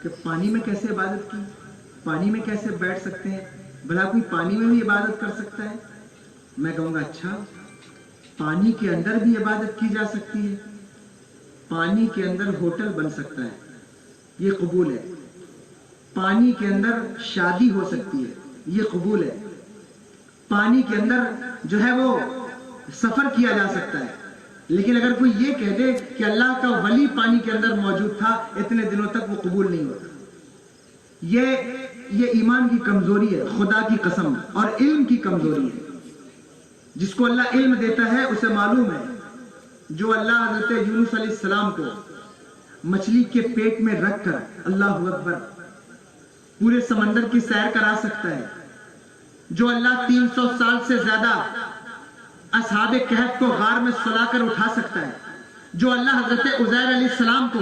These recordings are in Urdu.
کہ پانی میں کیسے عبادت کی، پانی میں کیسے بیٹھ سکتے ہیں، بھلا کوئی پانی میں بھی عبادت کر سکتا ہے؟ میں کہوں گا اچھا، پانی کے اندر بھی عبادت کی جا سکتی ہے، پانی کے اندر ہوٹل بن سکتا ہے، یہ قبول ہے، پانی کے اندر شادی ہو سکتی ہے، یہ قبول ہے، پانی کے اندر جو ہے وہ سفر کیا جا سکتا ہے، لیکن اگر کوئی یہ کہہ دے کہ اللہ کا ولی پانی کے اندر موجود تھا اتنے دنوں تک، وہ قبول نہیں ہوتا۔ یہ ایمان کی کمزوری ہے، خدا کی قسم، اور علم کی کمزوری ہے۔ جس کو اللہ علم دیتا ہے اسے معلوم ہے، جو اللہ حضرت یونس علیہ السلام کو مچھلی کے پیٹ میں رکھ کر اللہ اکبر پورے سمندر کی سیر کرا سکتا ہے، جو اللہ 300 سال سے زیادہ اصحاب کہف کو غار میں سلا کر اٹھا سکتا ہے، جو اللہ حضرت عزیر علیہ السلام کو،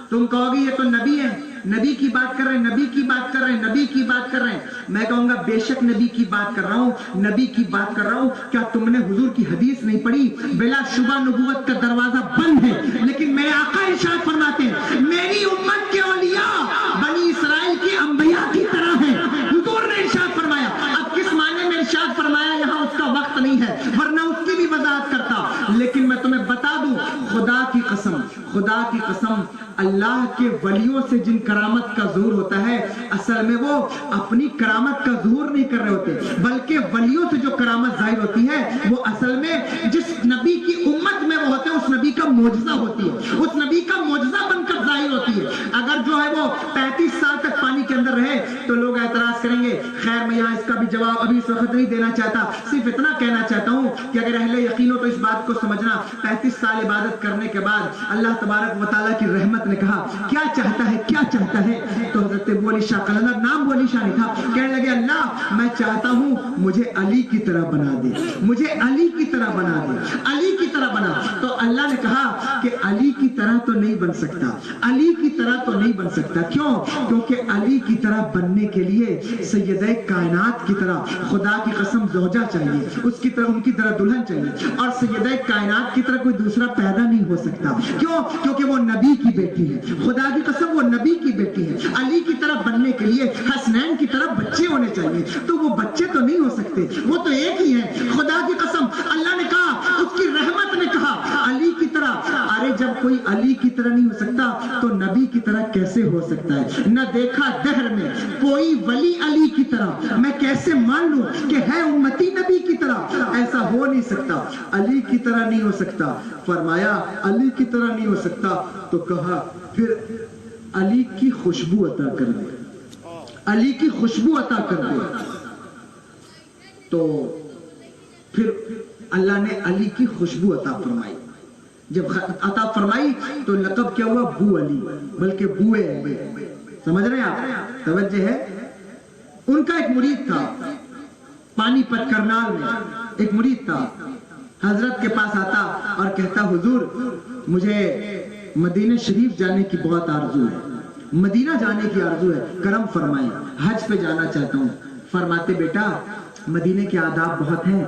تم کہو گے یہ تو نبی ہے، نبی کی بات کر رہے ہیں، نبی کی بات کر رہے ہیں، نبی کی بات کر رہے ہیں، میں کہوں گا بے شک نبی کی بات کر رہا ہوں، نبی کی بات کر رہا ہوں۔ کیا تم نے حضور کی حدیث نہیں پڑھی؟ بلا شبہ نبوت کا دروازہ بند ہے، لیکن میرے آقا ارشاد فرماتے ہیں میری امت کے اولیاء بنی اسرائیل کی انبیاء کی طرح ہیں۔ حضور نے ارشاد فرمایا، اب کس معنی میں ارشاد فرمایا یہاں اس کا وقت نہیں ہے، ورنہ اس کی بھی وضاحت کرتا، لیکن میں تمہیں بتا دوں، خدا کی قسم، خدا کی قسم، اللہ کے ولیوں سے جن کرامت کا ظہور ہوتا ہے، اصل میں وہ اپنی کرامت کا ظہور نہیں کر رہے ہوتے، بلکہ ولیوں سے جو کرامت ظاہر ہوتی ہے وہ اصل میں جس نبی کی امت میں وہ ہوتے ہیں اس نبی کا معجزہ ہوتی ہے، اس نبی کا معجزہ بن کر ظاہر ہوتی ہے۔ اگر جو ہے وہ 35 سال تک پانی کے اندر رہے تو لوگ اعتراض کریں گے، خیر میں یہاں اس کا بھی جواب ابھی اس وقت نہیں دینا چاہتا، صرف اتنا کہنا چاہتا ہوں کہ اگر اہل یقین ہو تو اس بات کو سمجھنا، 35 سال عبادت کرنے کے بعد اللہ تبارک و تعالیٰ کی رحمت نے کہا کیا چاہتا ہے، کیا چاہتا ہے، تو حضرت بولی شاہ قلندر، نام بولی شاہ نہیں تھا، کہنے لگے اللہ میں چاہتا ہوں مجھے علی کی طرح بنا دے، مجھے علی کی طرح بنا دے، علی کی طرح بنا۔ تو اللہ نے کہا کہ علی کی طرح تو نہیں بن سکتا، علی کی طرح تو نہیں بن سکتا، کیوں؟ کیونکہ علی کی طرح بننے کے لیے سیدہ کائنات کی طرح خدا کی قسم زوجہ چاہیے، اس کی طرح ان کی طرح دلہن چاہیے، اور سیدہ کائنات کی طرح کوئی دوسرا پیدا نہیں ہو سکتا، کیوں؟ کیونکہ وہ نبی کی بیٹی ہے، خدا کی قسم وہ نبی کی بیٹی ہے۔ علی کی طرح بننے کے لیے حسنین کی طرح بچے ہونے چاہیے، تو وہ بچے تو نہیں ہو سکتے، وہ تو ایک ہی ہے، خدا کی قسم۔ اللہ نے کہا، اس کی رحمت نے کہا علی کی طرح، ارے جب کوئی علی کی طرح نہیں ہو سکتا تو نبی کی طرح کیسے ہو سکتا ہے؟ نہ دیکھا دہر میں کوئی ولی علی کی طرح، میں کیسے مان لوں کہ ہے امتی نبی کی طرح؟ ایسا ہو نہیں سکتا، علی کی طرح نہیں ہو سکتا۔ فرمایا علی کی طرح نہیں ہو سکتا تو کہا پھر علی کی خوشبو عطا کر دے، علی کی خوشبو عطا کر دے۔ تو پھر اللہ نے علی کی خوشبو عطا فرمائی، جب عطا فرمائی تو لقب کیا ہوا؟ بو علی، بلکہ بوئے علی، سمجھ رہے ہیں آپ؟ توجہ ہے۔ ان کا ایک مرید تھا پانی پت کرنال میں، ایک مرید تھا، حضرت کے پاس آتا اور کہتا حضور مجھے مدینہ شریف جانے کی بہت آرزو ہے، مدینہ جانے کی آرزو ہے، کرم فرمائیں، حج پہ جانا چاہتا ہوں۔ فرماتے بیٹا مدینے کے آداب بہت ہیں،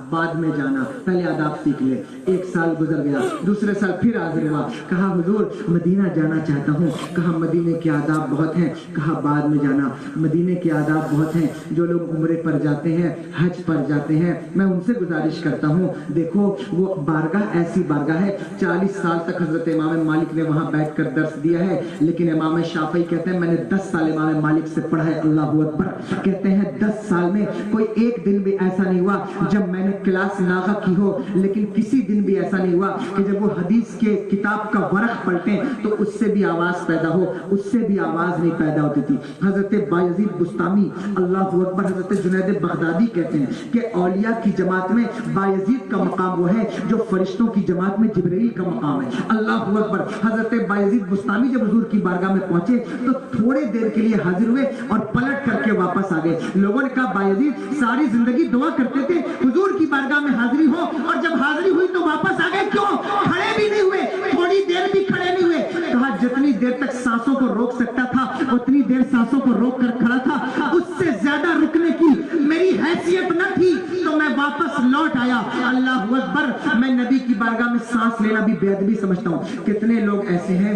بعد میں جانا، پہلے آداب سیکھ لے۔ ایک سال گزر گیا، دوسرے سال پھر حاضر ہوا، کہا حضور مدینہ جانا چاہتا ہوں، کہا مدینے کے آداب بہت ہیں، کہا بعد میں جانا۔ مدینے کے آداب بہت ہیں، جو لوگ عمرے پر جاتے ہیں، حج پر جاتے ہیں، میں ان سے گزارش کرتا ہوں، دیکھو وہ بارگاہ ایسی بارگاہ ہے، 40 سال تک حضرت امام مالک نے وہاں بیٹھ کر درس دیا ہے، لیکن امام شافعی کہتے ہیں میں نے 10 سال امام مالک سے پڑھا ہے، اللہ اکبر، کہتے ہیں 10 سال میں کوئی ایک دن بھی ایسا نہیں ہوا جب میں نے کلاس ناغہ کی ہو، لیکن کسی دن بھی ایسا نہیں ہوا کہ جب وہ حدیث کے کتاب کا ورق پلٹیں تو اس سے بھی آواز پیدا ہو، اس سے بھی آواز نہیں پیدا ہوتی تھی۔ حضرت بایزید بستامی اللہ اکبر، حضرت جنید بغدادی کہتے ہیں کہ اولیاء کی جماعت میں بایزید کا مقام وہ ہے جو فرشتوں کی جماعت میں جبرائیل کا مقام ہے، اللہ اکبر۔ حضرت بایزید بستامی جب حضور کی بارگاہ میں پہنچے تو تھوڑے دیر کے لیے حاضر ہوئے اور پلٹ کر کے واپس آ گئے۔ لوگوں نے کہا بایزید ساری زندگی دعا کرتے تھے حضور کی بارگاہ میں حاضری ہو، اور جب حاضری ہوئی تو واپس آ گئے، کیوں؟ کھڑے بھی نہیں ہوئے، تھوڑی دیر بھی کھڑے نہیں ہوئے۔ کہا جتنی دیر تک سانسوں کو روک سکتا تھا اتنی دیر سانسوں کو روک کر کھڑا تھا، اس سے زیادہ رکنے کی میری حیثیت نہ تھی تو میں واپس لوٹ آیا، اللہ اکبر۔ میں نبی کی بارگاہ میں سانس لینا بھی بے ادبی سمجھتا ہوں۔ کتنے لوگ ایسے ہیں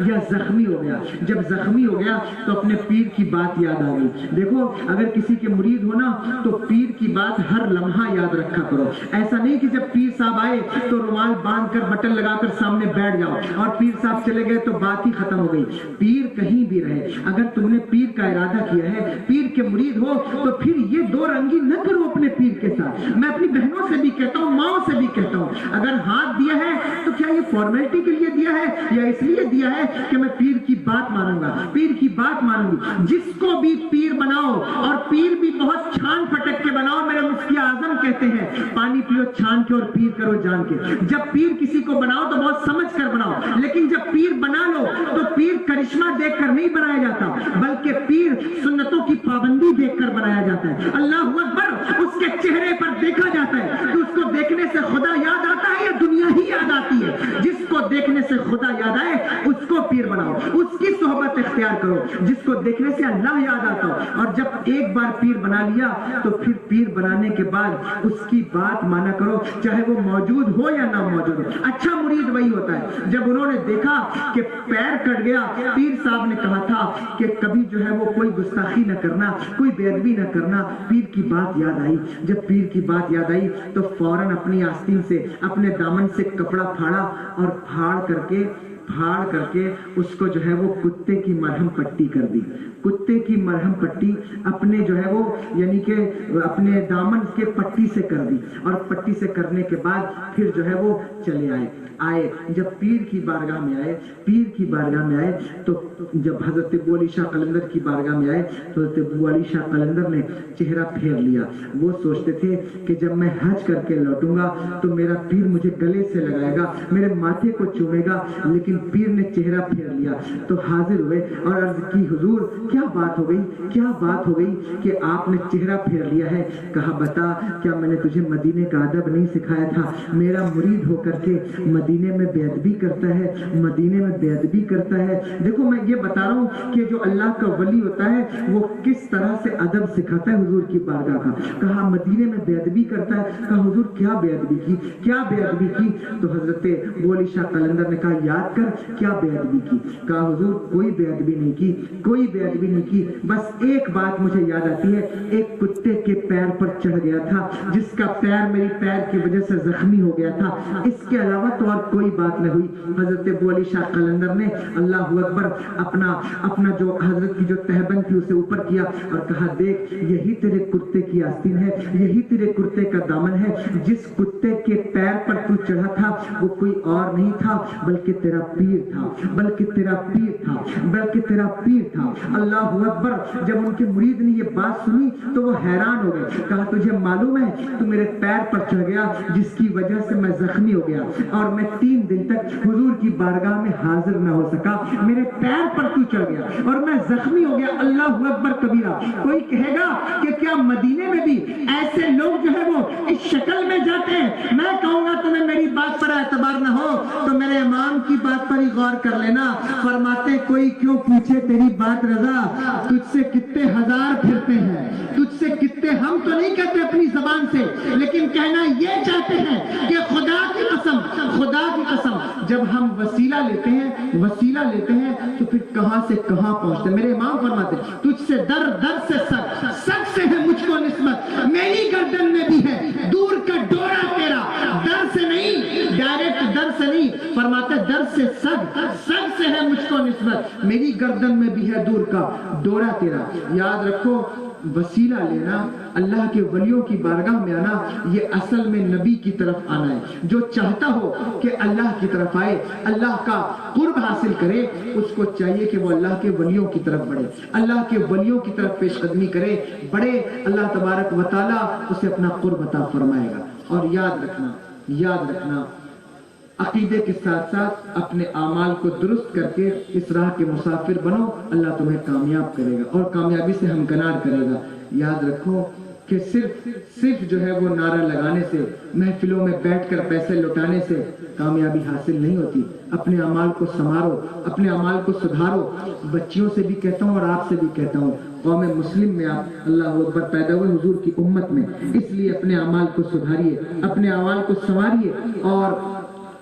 یا زخمی ہو گیا. جب زخمی ہو گیا تو اپنے پیر کی بات یاد آ گئی. دیکھو اگر کسی کے مرید ہونا تو پیر کی بات ہر لمحہ یاد رکھا کرو. ایسا نہیں کہ جب پیر صاحب آئے تو رومال باندھ کر بٹن لگا کر سامنے بیٹھ جاؤ اور پیر صاحب چلے گئے تو بات ہی ختم ہو گئی. پیر کہیں بھی رہے, اگر تم نے پیر کا ارادہ کیا ہے, پیر کے مرید ہو, تو پھر یہ دو رنگی نہ کرو اپنے پیر کے ساتھ. میں اپنی بہنوں سے بھی کہتا ہوں, ماؤں سے بھی کہتا ہوں, اگر ہاتھ دیا ہے تو کیا یہ فارمیلٹی کے لیے دیا ہے یا اس لیے دیا ہے کہ میں پیر کی بات مانوں گا, پیر کی بات مانوں گی. جس کو بھی پیر بناؤ, اور پیر بھی بہت چھان پھٹک کے بناؤ. میرے مفتی اعظم کہتے ہیں پانی پیو چھان کے اور پیر کرو جان کے. جب پیر کسی کو بناؤ تو بہت سمجھ کر بناؤ, لیکن جب پیر بنا لو تو پیر کرشمہ دیکھ کر نہیں بنایا جاتا, بلکہ پیر سنتوں کی پابندی دیکھ کر بنایا جاتا ہے. اللہ اکبر, اس کے چہرے پر دیکھا جاتا ہے کہ اس کو دیکھنے سے خدا یاد آتا ہے یا دنیا ہی یاد آتی ہے. جس کو دیکھنے سے خدا یاد آئے اس کو پیر بناؤ, اس کی صحبت اختیار کرو. جس کو دیکھنے سے اللہ یاد آتا ہو, اور جب ایک بار پیر بنا لیا تو پھر پیر بنانے کے بعد اس کی بات مانا کرو, چاہے وہ موجود ہو یا نہ موجود ہو. اچھا مرید وہی ہوتا ہے جب انہوں نے دیکھا کہ پیر کٹ گیا, پیر صاحب نے کہا تھا کہ کبھی جو ہے وہ کوئی گستاخی نہ کرنا, کوئی بے ادبی نہ کرنا. پیر کی بات یاد آئی, جب پیر کی بات یاد آئی تو فوراً اپنی آستین سے, اپنے دامن سے کپڑا پھاڑا اور پھاڑ کر کے اس کو جو ہے وہ کتے کی مرہم پٹی کر دی. کتے کی مرہم پٹی اپنے جو ہے وہ یعنی کہ اپنے دامن کے پٹی سے کر دی, اور پٹی سے کرنے کے بعد پھر جو ہے وہ چلے آئے. جب پیر کی بارگاہ میں آئے تو جب حضرت ابو علی شاہ قلندر کی بارگاہ میں آئے تو حضرت ابو علی شاہ قلندر نے چہرہ پھیر لیا. وہ سوچتے تھے کہ جب میں حج کر کے لوٹوں گا تو میرا پیر مجھے گلے سے لگائے گا, میرے ماتھے کو چومے گا, لیکن پیر نے چہرہ پھیر لیا. تو حاضر ہوئے اور عرض کی حضور کیا بات ہو گئی کہ آپ نے چہرہ پھیر لیا ہے؟ کہا بتا, کیا میں نے تجھے مدینے کا ادب نہیں سکھایا تھا؟ میرا مرید ہو کر کے مدینے میں بے ادبی کرتا ہے. دیکھو میں یہ بتا رہا ہوں کہ جو اللہ کا ولی ہوتا ہے وہ کس طرح سے ادب سکھاتا ہے حضور کی بارگاہ کا. کہا مدینے میں بے ادبی کرتا ہے. کہا حضور کیا بے ادبی کی؟ تو حضرت ابو علی شاہ قلندر نے کہا یاد کر کیا بے ادبی کی. کہا حضور کوئی بے ادبی نہیں کی, بس ایک بات مجھے یاد آتی ہے, ایک کتے کے پیر پر چڑھ گیا تھا جس کا پیر میری پیر کی وجہ سے زخمی ہو گیا تھا. اس کے علاوہ تو اور کوئی بات نہ ہوئی. حضرت ابو علی شاہ قلندر نے اللہ اکبر اپنا جو حضرت کی جو تہبند تھی اسے اوپر کیا اور کہا دیکھ یہی تیرے کرتے کی آستین ہے, یہی تیرے کرتے کا دامن ہے. جس کتے کے پیر پر تو چڑھا تھا وہ کوئی اور نہیں تھا بلکہ تیرا پیر تھا. اللہ اکبر. جب ان کے مرید نے یہ بات سنی تو وہ حیران ہو گئے. کہا تجھے معلوم ہے تو میرے پیر پر چڑھ گیا جس کی وجہ سے میں زخمی ہو گیا اور میں 3 دن تک حضور کی بارگاہ میں حاضر نہ ہو سکا. میرے پیر پر تو چڑھ گیا اور میں زخمی ہو گیا. اللہ اکبر کبیرہ. کوئی کہے گا کہ کیا مدینے میں بھی ایسے لوگ جو ہے وہ اس شکل میں جاتے ہیں؟ میں کہوں گا تمہیں میری بات پر اعتبار نہ ہو تو میرے امام کی بات پر ہی غور کر لینا. فرماتے کوئی کیوں پوچھے تیری بات رضا, تجھ سے کتنے ہزار پھرتے ہیں, تجھ سے کتنے, ہم تو نہیں کہتے اپنی زبان سے, لیکن کہنا یہ چاہتے ہیں کہ خدا کی قسم جب ہم وسیلہ لیتے ہیں تو پھر کہاں سے کہاں پہنچتے. میرے امام فرماتے تجھ سے در سے سگ سے ہے مجھ کو نسبت, میری گردن میں بھی ہے دور کا ڈورا تیرا. در سے نہیں, ڈائریکٹ در سے نہیں, فرماتے در سے سگ سے ہے مجھ کو نسبت, میری گردن میں بھی ہے دور کا ڈورا تیرا. یاد رکھو وسیلہ لینا, اللہ کے ولیوں کی بارگاہ میں آنا, یہ اصل میں نبی کی طرف آنا ہے. جو چاہتا ہو کہ اللہ کی طرف آئے, اللہ کا قرب حاصل کرے, اس کو چاہیے کہ وہ اللہ کے ولیوں کی طرف بڑھے, اللہ کے ولیوں کی طرف پیش قدمی کرے, بڑھے. اللہ تبارک و تعالی اسے اپنا قرب عطا فرمائے گا. اور یاد رکھنا عقیدے کے ساتھ ساتھ اپنے اعمال کو درست کر کے اس راہ کے مسافر بنو, اللہ تمہیں کامیاب کرے گا اور کامیابی سے ہمکنار کرے گا. یاد رکھو کہ صرف جو ہے وہ نعرہ لگانے سے, محفلوں میں بیٹھ کر پیسے لوٹانے سے کامیابی حاصل نہیں ہوتی. اپنے اعمال کو سنوارو, اپنے اعمال کو سدھارو. بچیوں سے بھی کہتا ہوں اور آپ سے بھی کہتا ہوں, قوم مسلم میں آپ اللہ اکبر پیدا ہوئے حضور کی امت میں, اس لیے اپنے اعمال کو سدھاریے, اپنے اعمال کو سنواریے اور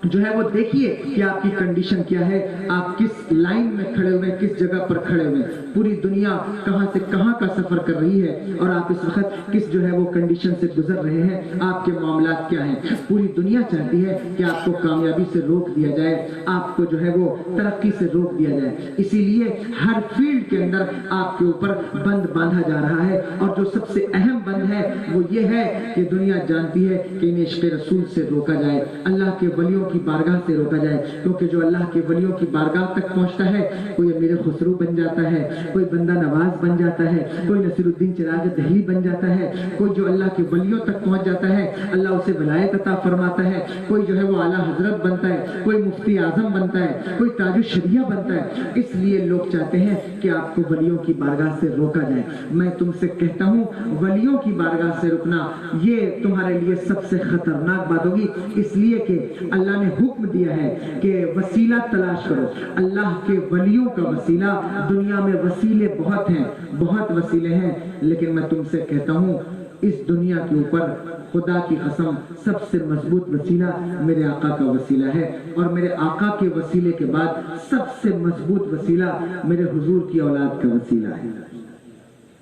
جو ہے وہ دیکھیے کہ آپ کی کنڈیشن کیا ہے، آپ کس لائن میں کھڑے ہوئے، کس جگہ پر کھڑے ہوئے، پوری دنیا کہاں سے کہاں کا سفر کر رہی ہے اور آپ اس وقت کس جو ہے وہ کنڈیشن سے گزر رہے ہیں، آپ کے معاملات کیا ہیں۔ پوری دنیا چاہتی ہے کہ آپ کو کامیابی سے روک دیا جائے، آپ کو جو ہے وہ ترقی سے روک دیا جائے، اسی لیے ہر فیلڈ کے اندر آپ کے اوپر بند باندھا جا رہا ہے، اور جو سب سے اہم بند ہے وہ یہ ہے کہ دنیا جانتی ہے کہ انہیں عشق رسول سے روکا جائے، اللہ کے ولیوں کی بارگاہ سے روکا جائے، کیونکہ جو اللہ کے ولیوں کی بارگاہ تک پہنچتا ہے کوئی امیر خسرو بن جاتا ہے، کوئی بندہ نواز بن جاتا ہے، کوئی نصیر الدین چراغ دہلی بن جاتا ہے، کوئی جو اللہ کے ولیوں تک پہنچ جاتا ہے اللہ اسے ولایت عطا فرماتا ہے، کوئی جو ہے وہ اعلیٰ حضرت بنتا ہے، کوئی مفتی اعظم بنتا ہے، کوئی تاج الشریعہ بنتا ہے۔ اس لیے لوگ چاہتے ہیں کہ آپ کو ولیوں کی بارگاہ سے روکا جائے۔ میں تم سے کہتا ہوں ولیوں کی بارگاہ سے رکنا یہ تمہارے لیے سب سے خطرناک بات ہوگی، اس لیے کہ اللہ نے حکم دیا ہے کہ وسیلہ تلاش کرو، اللہ کے ولیوں کا وسیلہ۔ دنیا میں وسیلے بہت ہیں، بہت وسیلے ہیں، لیکن میں تم سے کہتا ہوں اس دنیا کے اوپر خدا کی قسم سب سے مضبوط وسیلہ میرے آقا کا وسیلہ ہے، اور میرے آقا کے وسیلے کے بعد سب سے مضبوط وسیلہ میرے حضور کی اولاد کا وسیلہ ہے۔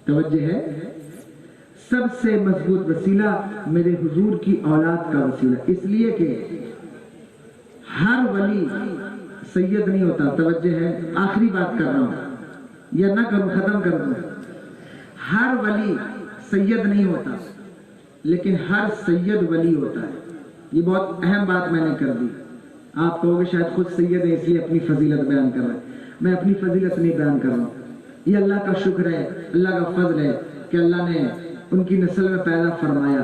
توجہ ہے، سب سے مضبوط وسیلہ میرے حضور کی اولاد کا وسیلہ، اس لیے کہ ہر ولی سید نہیں ہوتا۔ توجہ ہے، آخری بات کر رہا ہوں یا نہ کروں، ختم کر دوں۔ ہر ولی سید نہیں ہوتا، لیکن ہر سید ولی ہوتا ہے۔ یہ بہت اہم بات میں نے کر دی۔ آپ کہو گے شاید خود سید ہے اس لیے اپنی فضیلت بیان کر رہا ہے۔ میں اپنی فضیلت نہیں بیان کر رہا ہوں، یہ اللہ کا شکر ہے، اللہ کا فضل ہے کہ اللہ نے ان کی نسل میں پیدا فرمایا،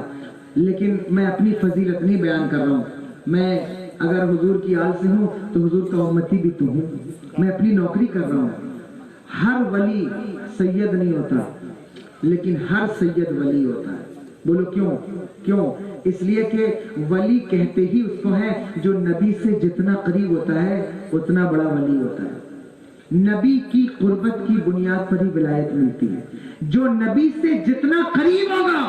لیکن میں اپنی فضیلت نہیں بیان کر رہا ہوں۔ میں اگر حضور کی آل سے ہوں تو حضور کا امتی بھی تو ہوں، میں اپنی نوکری کر رہا ہوں۔ ہر ولی سید نہیں ہوتا، لیکن ہر سید ولی ہوتا ہے۔ بولو کیوں؟ اس لیے کہ ولی کہتے ہی اس کو ہے جو نبی سے جتنا قریب ہوتا ہے اتنا بڑا ولی ہوتا ہے۔ نبی کی قربت کی بنیاد پر ہی ولایت ملتی ہے۔ جو نبی سے جتنا قریب ہوگا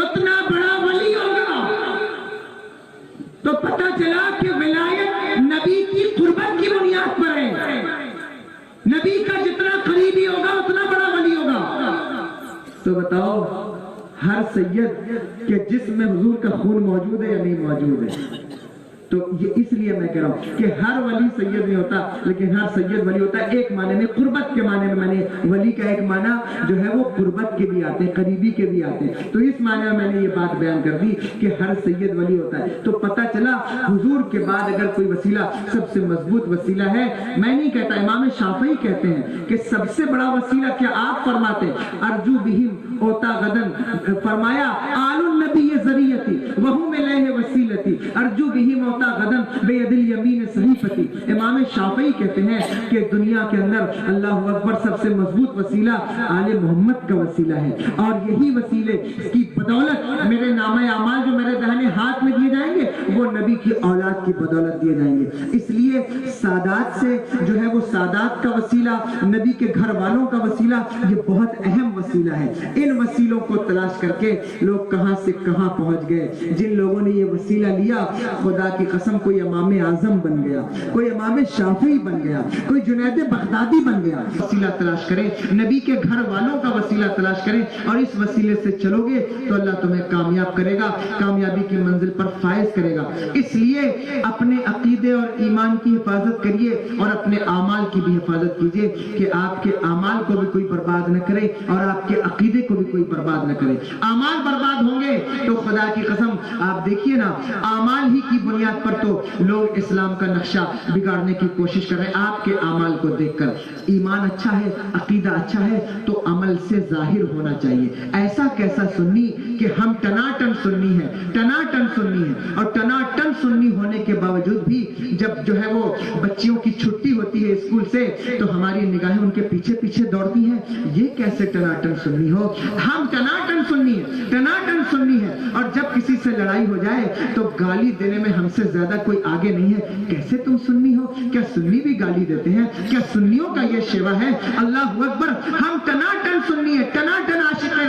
اتنا بڑا ولی ہوگا۔ تو پتہ چلا کہ ولایت نبی کی قربت کی بنیاد پر ہے۔ نبی کا جتنا قریبی ہوگا اتنا بڑا ولی ہوگا۔ تو بتاؤ ہر سید کے جسم میں حضور کا خون موجود ہے یا نہیں موجود ہے؟ تو یہ اس لیے میں کہہ رہا ہوں کہ ہر ولی سید نہیں ہوتا، لیکن ہر سید ولی ہوتا ہے۔ ایک معنی میں قربت کے معنی میں نے ولی کا ایک معنی جو ہے وہ قربت کے بھی آتے ہیں، قریبی کے بھی آتے ہیں، تو اس معنی میں نے یہ بات بیان کر دی کہ ہر سید ولی ہوتا ہے۔ تو پتہ چلا حضور کے بعد اگر کوئی وسیلہ سب سے مضبوط وسیلہ ہے، میں نہیں کہتا، امام شافعی کہتے ہیں کہ سب سے بڑا وسیلہ کیا؟ آپ فرماتے ارجو بہم اوتا غدن، فرمایا آل النبی ذریعتی وہم الیہ وسیلتی ارجو بہم اوتا غدن بید الیمین صحیفتی۔ امام شافعی کہتے ہیں کہ دنیا کے اندر اللہ اکبر سب سے مضبوط وسیلہ آل محمد کا وسیلہ ہے، اور یہی وسیلے کی بدولت میرے نامہ اعمال جو میرے دہنے ہاتھ میں دیے جائیں گے وہ نبی کی اولاد کی بدولت دیے جائیں گے۔ اس لیے سادات سے جو ہے وہ سادات کا وسیلہ، نبی کے گھر والوں کا وسیلہ، یہ بہت اہم وسیلہ ہے۔ ان وسیلوں کو تلاش کر کے لوگ کہاں سے کہاں پہنچ گئے۔ جن لوگوں نے یہ وسیلہ لیا خدا کی قسم کوئی امام اعظم بن گیا، کوئی امام شافعی بن گیا، کوئی جنید بغدادی بن گیا۔ وسیلہ تلاش کریں، نبی کے گھر والوں کا وسیلہ تلاش کریں، اور اس وسیلے سے چلو گے تو اللہ تمہیں کامیاب کرے گا، کامیابی کی منزل پر فائز کرے گا۔ اس لیے اپنے عقیدے اور ایمان کی حفاظت کریے اور اپنے اعمال کی بھی حفاظت کیجیے کہ آپ کے اعمال کو بھی کوئی برباد نہ کرے اور آپ کے عقیدے کو بھی کوئی برباد نہ کرے۔ اعمال برباد ہوں گے تو خدا کی قسم آپ دیکھیے نا، اعمال ہی کی بنیاد پر تو لوگ اسلام کا نقشہ بگاڑنے کی کوشش کر رہے ہیں۔ آپ کے اعمال کو دیکھ کر ایمان اچھا ہے، عقیدہ اچھا ہے تو عمل سے ظاہر ہونا چاہیے۔ ایسا کیسا سنی کہ ہم ٹناٹن سنی ہے، ٹناٹن سنی ہے، اور ٹناٹن سنی ہونے کے باوجود بھی جب جو ہے وہ بچیوں کی چھٹی ہوتی ہے اسکول سے تو ہماری نگاہیں ان کے پیچھے پیچھے دوڑتی ہیں۔ یہ کیسے ٹناٹن سنی ہو؟ ہم ٹناٹن سنی ہے، ٹناٹن سنی ہے، اور جب کسی سے لڑائی ہو جائے تو گالی دینے میں ہم سے زیادہ کوئی آگے نہیں ہے۔ کیسے تم سنی ہو؟ کیا سنی بھی گالی دیتے ہیں؟ کیا سنیوں کا یہ شیوا ہے؟ اللہ اکبر، ہم ٹناٹن سنی ہے، ٹناٹن عاشق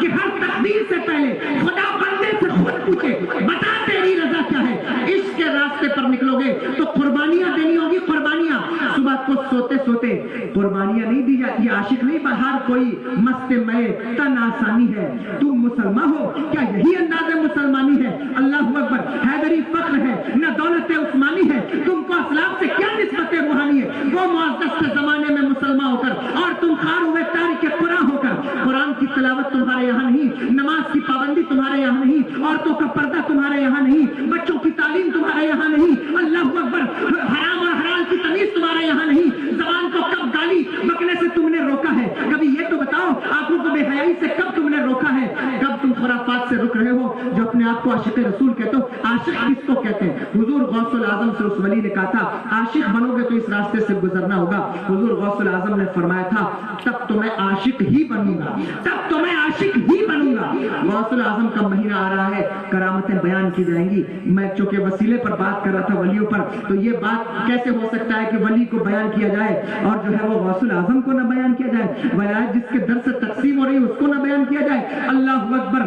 کہ ہر تقدیر سے پہلے خدا بندے سے خود پوچھے بتا تیری رضا کیا ہے. عشق کے راستے پر نکلو گے تو قربانیاں دینی ہوگی. قربانیاں صبح کو سوتے سوتے قربانیاں نہیں دی جاتی. یہ عاشق نہیں ہر کوئی مست میں تن آسانی ہے. تم مسلمان ہو کیا یہی انداز مسلمانی ہے؟ اللہ اکبر. حیدری فخر ہے نہ دولت عثمانی ہے. تم کو اسلاف سے کیا نسبت روحانی ہے؟ وہ معزز سے زمانے میں مسلمان ہو کر اور تم خار ہوئے تارک قرآن ہو کر. قرآن کی تلاوت تمہارے یہاں نہیں, نماز کی پابندی تمہارے یہاں نہیں, عورتوں کا پردہ تمہارے یہاں نہیں, بچوں کی تعلیم تمہارے یہاں نہیں. اللہ اکبر. حرام اور حلال کی تمیز تمہارے یہاں نہیں. زبان کو کب گالی بکنے سے تم نے روکا ہے؟ کبھی یہ تو بتاؤ. آنکھوں کو بے حیائی سے کب تم نے روکا ہے؟ کب تم خرافات سے رک رہے ہو جو اپنے آپ کو عاشق رسول کہتے ہو؟ عاشق کس کو کہتے ہیں؟ حضور غوث الاعظم سے اس ولی نے کہا تھا عاشق بنو گے تو اس راستے سے گزرنا ہوگا. حضور غوث الاعظم نے فرمایا تھا تب تو میں عاشق ہی بنوں گا, تب تو میں عاشق ہی بنوں گا. غوث الاعظم کا مہینہ آ رہا ہے, کرامتیں بیان کی جائیں گی. میں چونکہ وسیلے پر بات کر رہا تھا ولیوں پر, تو یہ بات کیسے ہو سکتا ہے کہ ولی کو بیان کیا جائے اور جو ہے وہ غوث الاعظم کو نہ بیان کیا جائے؟ ولایت جس کے در سے تقسیم ہو رہی ہے اس کو نہ بیان کیا جائے؟ اللہ اکبر.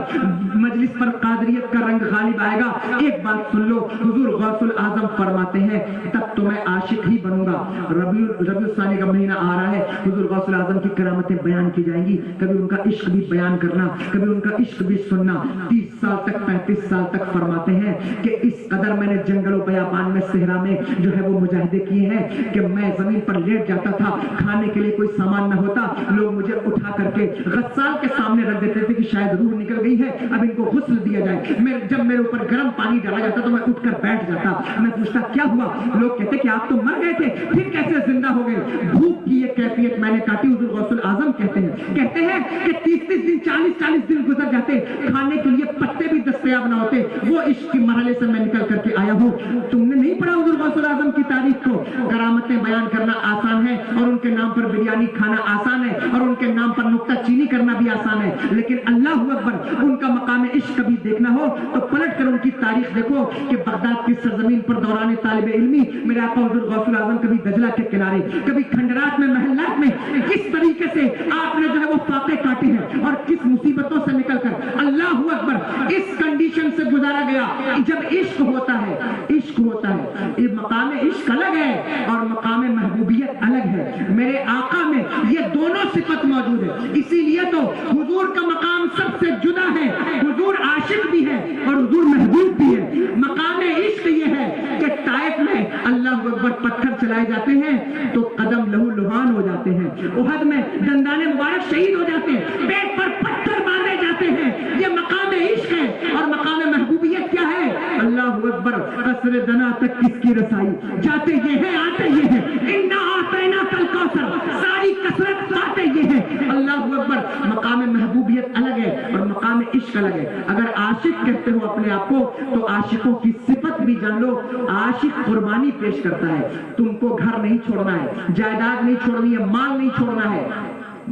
مجلس پر قادریت کا رنگ غالب آئے گا. ایک بات سن لو, حضور غوث الاعظم فرماتے ہیں تب تو میں عاشق ہی بنوں گا. ربیع الثانی کا مہینہ آ رہا ہے, حضور غوث الاعظم کی کرامتیں بیان کی جائیں گی. کبھی ان کا عشق بھی بیان کرنا, کبھی ان کا عشق بھی سننا. 30 سال تک 35 سال تک فرماتے ہیں کہ اس قدر میں نے جنگل و بیابان میں صحرا میں جو ہے وہ مجاہدے کیے ہیں کہ میں زمین پر لیٹ جاتا تھا, کھانے کے لیے کوئی سامان نہ ہوتا, لوگ مجھے اٹھا کر کے غسال کے سامنے رکھ دیتے تھے کہ شاید روح نکل گئی ہے, اب ان کو غسل دیا جائے. جب میرے اوپر گرم پانی ڈالا جاتا تو میں اٹھ کر بیٹھ جاتا. میں پوچھتا کیا ہوا؟ لوگ کہتے کہ آپ تو مر گئے تھے, پھر کیسے زندہ ہو گئے؟ بھوک کی یہ کیفیت میں نے کاٹی. حضور غوث الاعظم کہتے ہیں کہ 30 دن 40 دن گزر جاتے, کھانے کے لیے پتے بھی دستیاب نہ ہوتے. وہ عشق کے مرحلے سے میں نکل کر کے آیا ہوں. تم نے نہیں پڑھا حضور غوث الاعظم کی تاریخ کو؟ کرامتیں بیان کرنا آسان ہے اور ان کے نام پر بریانی کھانا آسان ہے اور ان کے نام پر نکتہ چینی کرنا بھی آسان ہے, لیکن اللہ اکبر ان کا مقام عشق کبھی دیکھنا ہو تو پلٹ کر ان کی تاریخ دیکھو کہ بغداد کی سرزمین پر دوران طالب علمی میرے آقا حضور غوث الاعظم کبھی دجلہ کے کنارے, کبھی کھنڈرات میں, محلات میں کس طریقے سے آپ نے جو ہے وہ فاقے کاٹے ہیں اور کس مصیبتوں سے نکل کر اللہ اکبر اس کنڈیشن سے گزارا گیا. جب عشق ہوتا ہے, عشق ہوتا ہے, یہ مقام عشق الگ ہے اور مقام محبوبیت الگ ہے. میرے آقا میں یہ دونوں صفت موجود ہے, اسی لیے تو حضور کا مقام سب سے جدا ہے. حضور عاشق بھی ہے اور حضور محبوب بھی ہے. مقام عشق یہ ہے کہ طائف میں اللہ اکبر پتھر چلائے جاتے ہیں تو قدم لہو لہان ہو جاتے ہیں, احد میں دندان مبارک شہید ہو جاتے ہیں, پیٹ پر پتھر باندھے جاتے ہیں. یہ مقام عشق ہے. اور مقام محبوبیت کیا ہے؟ اللہ اکبر. قصر دنا تک کس کی رسائی, جاتے یہ ہیں آتے یہ ہیں, انا آتینا کل کوثر, ساری کثرت پاتے یہ ہیں. اللہ اکبر. مقام محبوبیت الگ ہے اور مقام عشق الگ ہے. اگر عاشق کہتے ہو اپنے آپ کو تو عاشقوں کی صفت بھی جان لو. عاشق قربانی پیش کرتا ہے. تم کو گھر نہیں چھوڑنا ہے, جائیداد نہیں چھوڑنی ہے, مال نہیں چھوڑنا ہے,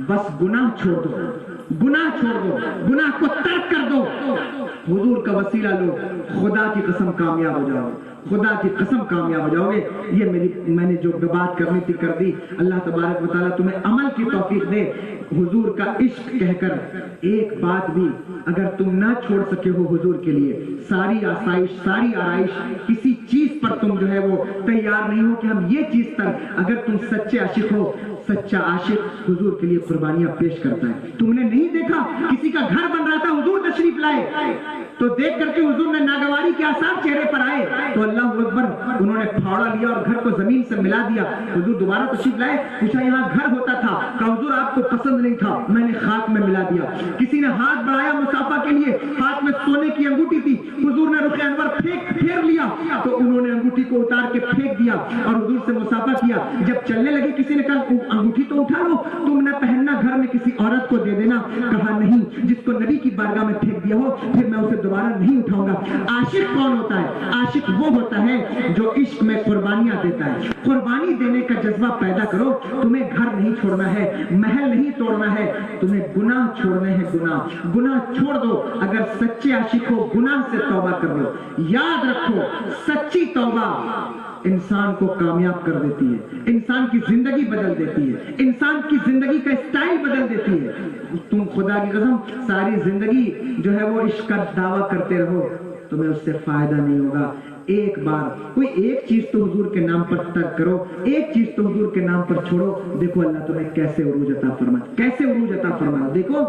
بس گناہ چھوڑ دو, گناہ چھوڑ دو, گناہ کو ترک کر دو. حضور کا وسیلہ لو, خدا کی قسم کامیاب ہو جاؤ, خدا کی قسم کامیاب ہو جاؤ گے. یہ میں نے جو بات کرنی تھی کر دی. اللہ تبارک و تعالیٰ تمہیں عمل کی توفیق دے. حضور کا عشق کہہ کر ایک بات بھی اگر تم نہ چھوڑ سکے ہو حضور کے لیے, ساری آسائش, ساری آرائش, کسی چیز پر تم جو ہے وہ تیار نہیں ہو کہ ہم یہ چیز تر, اگر تم سچے عاشق ہو, سچا عاشق حضور کے لیے قربانیاں پیش کرتا ہے. تم نے نہیں دیکھا کسی کا گھر بن رہا تھا, حضور تشریف لائے تو دیکھ کر کے حضور نے ناگواری کے آثار چہرے پر آئے تو اللہ اکبر انہوں نے پھاڑا لیا اور گھر کو زمین سے ملا دیا. حضور دوبارہ تشریف لائے, پوچھا یہاں گھر ہوتا تھا, کہا حضور آپ کو پسند نہیں تھا, میں نے خاک میں ملا دیا. کسی نے ہاتھ بڑھایا مصافہ کے لیے, ہاتھ میں سونے کی انگوٹھی تھی, حضور نے رخ انور پھیر لیا تو انہوں نے انگوٹھی کو اتار کے پھینک دیا اور حضور سے مصافہ کیا. جب چلنے لگے کسی نے کہا انگوٹھی تو اٹھا لو, تم نے پہننا گھر میں کسی عورت کو دے دینا. کہا نہیں, جس کو نبی کی بارگاہ میں پھینک دیا ہو پھر میں اسے دوبارہ نہیں اٹھاؤں گا. عاشق کون ہوتا ہے؟ عاشق وہ ہوتا ہے جو عشق میں قربانیاں دیتا ہے. قربانی دینے کا جذبہ پیدا کرو. تمہیں گھر نہیں چھوڑنا ہے, محل نہیں توڑنا ہے, تمہیں گناہ چھوڑنے ہیں. گناہ چھوڑ دو. اگر سچے عاشق ہو گناہ سے توبہ کر لو. یاد رکھو سچی توبہ انسان کو کامیاب کر دیتی ہے، انسان کی زندگی بدل دیتی ہے، انسان کی زندگی کا اسٹائل بدل دیتی ہے۔ تم خدا کی قسم ساری زندگی جو ہے وہ عشق کا دعویٰ کرتے رہو، تمہیں اس سے فائدہ نہیں ہوگا۔ ایک بار کوئی ایک چیز تو حضور کے نام پر ترک کرو، ایک چیز تو حضور کے نام پر چھوڑو، دیکھو اللہ تمہیں کیسے عروج عطا فرمائے، کیسے عروج عطا فرمائے۔ دیکھو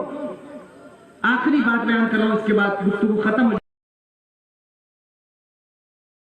آخری بات بیان کر رہا ہوں، اس کے بعد گفتگو ختم ہو